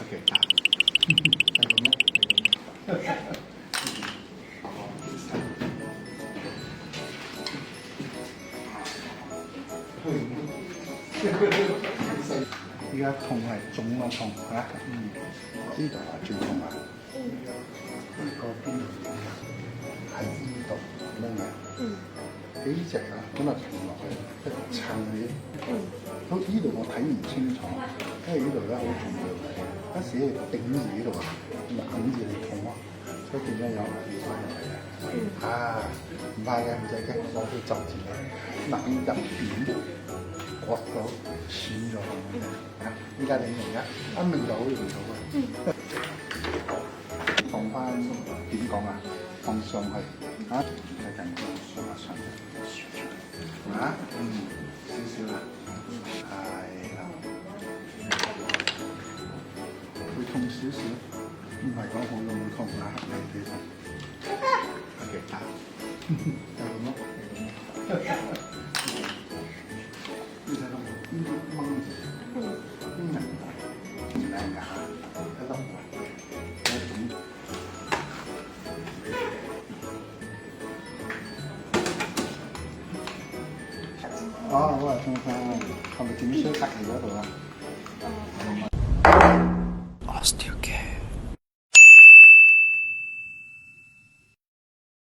OK，得。係咁咯，依家痛係腫個痛嚇，呢度係最痛啊！個邊度喺呢度咁樣幾隻啊，咁啊停落去一撐起，咁呢度我睇唔清楚，因為呢度咧好重要嘅，一時你頂住呢度啊，揞住你痛啊，所以變咗有要翻入嚟嘅。啊，唔怕嘅，唔使驚，攞啲執住你，冷入邊割到損咗。依家你明啦，一明就好容易到嘅。放翻點講啊？放上去啊，睇緊放上去啊，少少啦，係啦，會痛少少，唔係講好容易痛啊，係幾痛。OK，得，就咁咯。呢睇到冇？呢啲掹住，呢人唔靚㗎嚇，睇到冇？一種。哦，我話痛係咪點衰隔離嗰度啊？